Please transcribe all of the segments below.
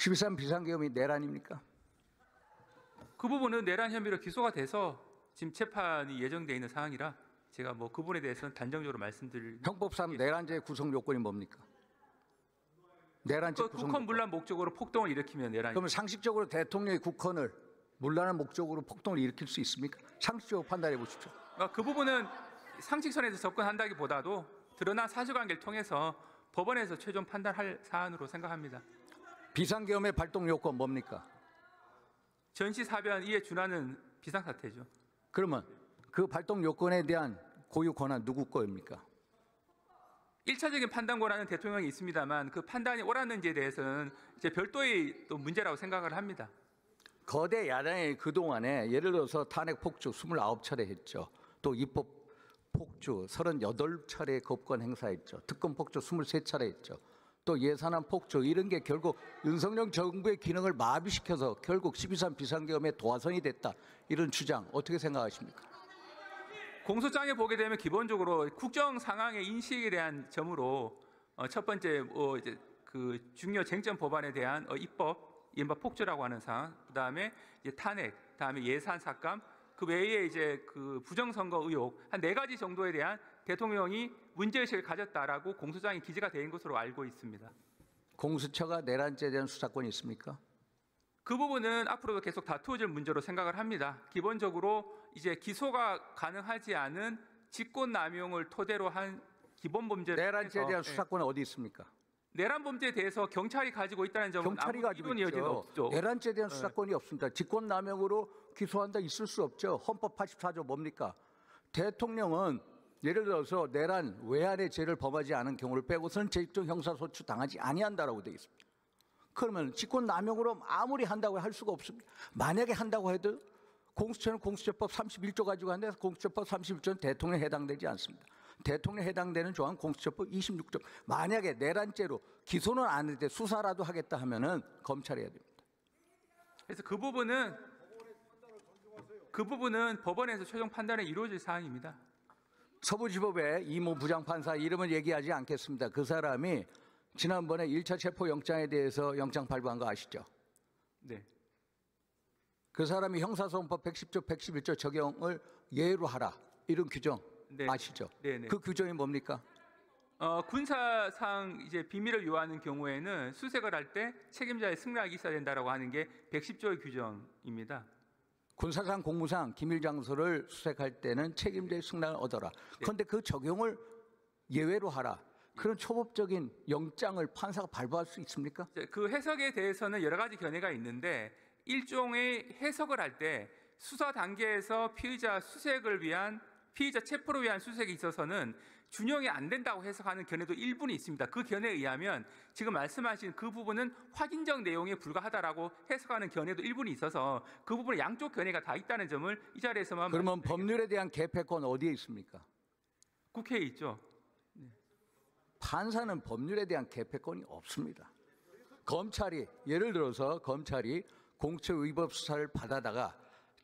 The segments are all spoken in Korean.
12.3 비상계엄이 내란입니까? 그 부분은 내란 혐의로 기소가 돼서 지금 재판이 예정돼 있는 사항이라 제가 뭐 그 부분에 대해서는 단정적으로 말씀드릴. 형법상 내란죄 구성 요건이 뭡니까? 내란죄 구성 국헌 요건. 문란 목적으로 폭동을 일으키면 내란. 그러면 상식적으로 대통령이 국헌을 문란한 목적으로 폭동을 일으킬 수 있습니까? 상식적으로 판단해 보십시오. 그 부분은 상식선에서 접근한다기보다도 드러난 사실관계를 통해서 법원에서 최종 판단할 사안으로 생각합니다. 비상계엄의 발동 요건 뭡니까? 전시사변 이에 준하는 비상사태죠. 그러면 그 발동 요건에 대한 고유 권한 누구 거입니까? 1차적인 판단 권한은 대통령이 있습니다만 그 판단이 옳았는지에 대해서는 이제 별도의 또 문제라고 생각을 합니다. 거대 야당이 그동안에 예를 들어서 탄핵 폭주 29차례 했죠. 또 입법 폭주 38차례 법권 행사했죠. 특검 폭주 23차례 했죠. 또 예산안 폭주 이런 게 결국 윤석열 정부의 기능을 마비시켜서 결국 12.3 비상계엄의 도화선이 됐다. 이런 주장 어떻게 생각하십니까? 공소장에 보게 되면 기본적으로 국정 상황의 인식에 대한 점으로 첫 번째 이제 그 중요 쟁점 법안에 대한 입법, 이른바 폭주라고 하는 사항, 그다음에 이제 탄핵, 그다음에 예산 삭감, 그 외에 이제 그 부정선거 의혹 한 4가지 정도에 대한 대통령이 문제의식을 가졌다라고 공소장에 기재가 된 것으로 알고 있습니다. 공수처가 내란죄에 대한 수사권이 있습니까? 그 부분은 앞으로도 계속 다투어질 문제로 생각을 합니다. 기본적으로 이제 기소가 가능하지 않은 직권남용을 토대로 한 기본범죄 내란죄에 대한 수사권은 어디 있습니까? 내란 범죄에 대해서 경찰이 가지고 있다는 점은 경찰이 가지고 이론의 여지는 있죠. 없죠. 내란죄에 대한 수사권이 없습니다. 직권남용으로 기소한다 있을 수 없죠. 헌법 84조 뭡니까? 대통령은 예를 들어서 내란 외환의 죄를 범하지 않은 경우를 빼고서는 재직적 형사소추 당하지 아니한다라고 되어 있습니다. 그러면 직권남용으로 아무리 한다고 할 수가 없습니다. 만약에 한다고 해도 공수처는 공수처법 31조 가지고 하는데 공수처법 31조는 대통령에 해당되지 않습니다. 대통령에 해당되는 조항 공수처법 26조. 만약에 내란죄로 기소는 안 했는데 수사라도 하겠다 하면은 검찰이 해야 됩니다. 그래서 그 부분은 법원에서 최종 판단이 이루어질 사항입니다. 서부지법의 이모 부장판사 이름은 얘기하지 않겠습니다. 그 사람이 지난번에 1차 체포영장에 대해서 영장 발부한 거 아시죠? 네. 그 사람이 형사소송법 110조, 111조 적용을 예외로 하라. 이런 규정 네. 아시죠? 네네. 그 규정이 뭡니까? 군사상 이제 비밀을 요하는 경우에는 수색을 할 때 책임자의 승낙이 있어야 된다라고 하는 게 110조의 규정입니다. 군사상 공무상 기밀 장소를 수색할 때는 책임자의 승낙을 얻어라. 그런데 그 적용을 예외로 하라. 그런 초법적인 영장을 판사가 발부할 수 있습니까? 그 해석에 대해서는 여러 가지 견해가 있는데 일종의 해석을 할 때 수사 단계에서 피의자 체포를 위한 수색에 있어서는 준용이 안 된다고 해석하는 견해도 일부는 있습니다. 그 견해에 의하면 지금 말씀하신 그 부분은 확인적 내용에 불과하다라고 해석하는 견해도 일부는 있어서 그 부분에 양쪽 견해가 다 있다는 점을 이 자리에서만. 그러면 법률에 대한 개폐권 어디에 있습니까? 국회에 있죠. 판사는 법률에 대한 개폐권이 없습니다. 검찰이 예를 들어서 검찰이 공수처 위법 수사를 받아다가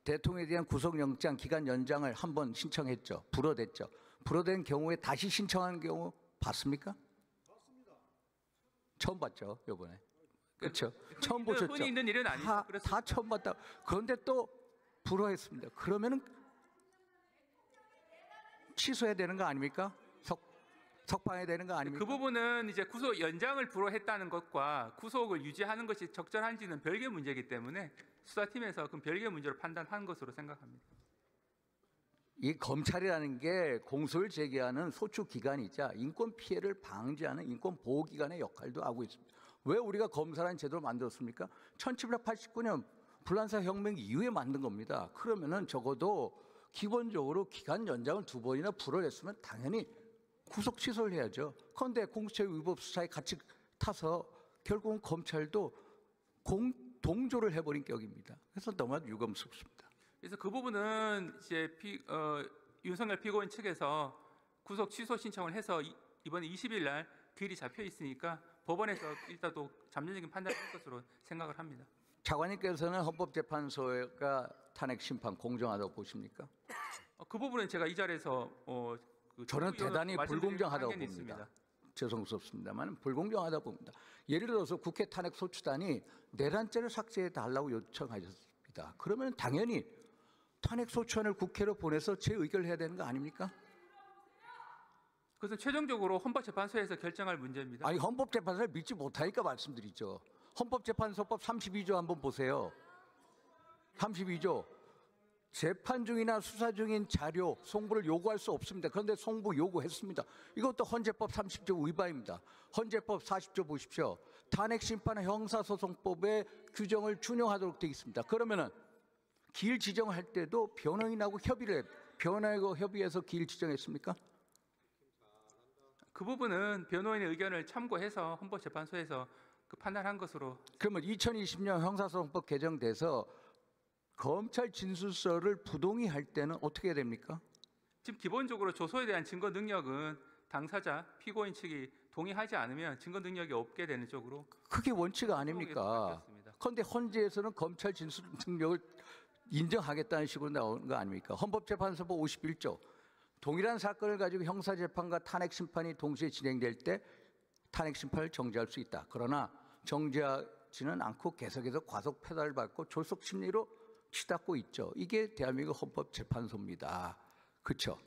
대통령에 대한 구속영장 기간 연장을 한번 신청했죠. 불어댔죠. 불어된 경우에 다시 신청하는 경우 봤습니까? 봤습니다. 처음 봤죠, 이번에. 그렇죠. 처음 보셨죠. 흔히 있는 일은 아니죠. 다 처음 봤다. 그런데 또 불어했습니다. 그러면은 취소해야 되는 거 아닙니까? 석방해야 되는 거 아닙니까? 그 부분은 이제 구속 연장을 불허했다는 것과 구속을 유지하는 것이 적절한지는 별개의 문제이기 때문에 수사팀에서 그 별개의 문제로 판단한 것으로 생각합니다. 이 검찰이라는 게 공소를 제기하는 소추기관이자 인권 피해를 방지하는 인권 보호기관의 역할도 하고 있습니다. 왜 우리가 검사라는 제도를 만들었습니까? 1789년 불란서 혁명 이후에 만든 겁니다. 그러면은 적어도 기본적으로 기간 연장을 2번이나 불허했으면 당연히 구속 취소를 해야죠. 그런데 공수처 위법 수사에 같이 타서 결국은 검찰도 동조를 해버린 격입니다. 그래서 너무나 유감스럽습니다. 그래서 그 부분은 이제 윤석열 피고인 측에서 구속 취소 신청을 해서 이번 20일 날 기일이 잡혀 있으니까 법원에서 일단 또 잠정적인 판단을 할 것으로 생각을 합니다. 차관님께서는 헌법재판소가 탄핵 심판 공정하다고 보십니까? 그 부분은 제가 이 자리에서 저는 대단히 불공정하다고 봅니다. 죄송스럽습니다만 불공정하다 봅니다. 예를 들어서 국회 탄핵 소추단이 내란죄를 삭제해 달라고 요청하셨습니다. 그러면 당연히 탄핵 소추안을 국회로 보내서 재의결을 해야 되는 거 아닙니까? 그것은 최종적으로 헌법재판소에서 결정할 문제입니다. 아니 헌법재판소를 믿지 못하니까 말씀드리죠. 헌법재판소법 32조 한번 보세요. 32조. 재판 중이나 수사 중인 자료 송부를 요구할 수 없습니다. 그런데 송부 요구했습니다. 이것도 헌재법 30조 위반입니다. 헌재법 40조 보십시오. 탄핵 심판 형사소송법의 규정을 준용하도록 되어 있습니다. 그러면은 기일 지정할 때도 변호인하고 변호인하고 협의해서 기일 지정했습니까? 그 부분은 변호인의 의견을 참고해서 헌법재판소에서 그 판단한 것으로. 그러면 2020년 형사소송법 개정돼서 검찰 진술서를 부동의할 때는 어떻게 해야 됩니까? 지금 기본적으로 조소에 대한 증거 능력은 당사자, 피고인 측이 동의하지 않으면 증거 능력이 없게 되는 쪽으로. 그게 원칙 아닙니까? 그런데 헌재에서는 검찰 진술 능력을 인정하겠다는 식으로 나오는 거 아닙니까? 헌법재판소법 51조. 동일한 사건을 가지고 형사재판과 탄핵심판이 동시에 진행될 때 탄핵심판을 정지할 수 있다. 그러나 정지하지는 않고 계속해서 과속 페달을 밟고 졸속 심리로 치닫고 있죠. 이게 대한민국 헌법재판소입니다. 그렇죠?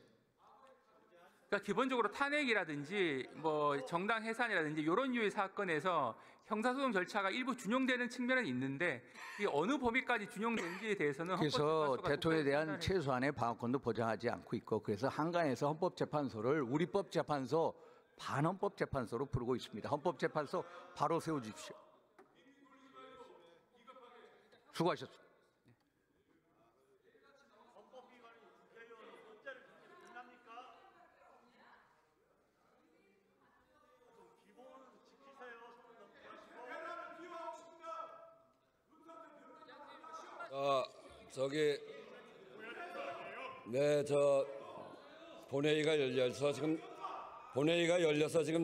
그러니까 기본적으로 탄핵이라든지 뭐 정당 해산이라든지 이런 류의 사건에서 형사소송 절차가 일부 준용되는 측면은 있는데 이 어느 범위까지 준용되는지에 대해서는 그래서 헌법재판소가 대통령에 대한 판단을 최소한의 방어권도 보장하지 않고 있고 그래서 한간에서 헌법재판소를 우리법재판소 반헌법재판소로 부르고 있습니다. 헌법재판소 바로 세워주십시오. 수고하셨습니다. 본회의가 열려서 지금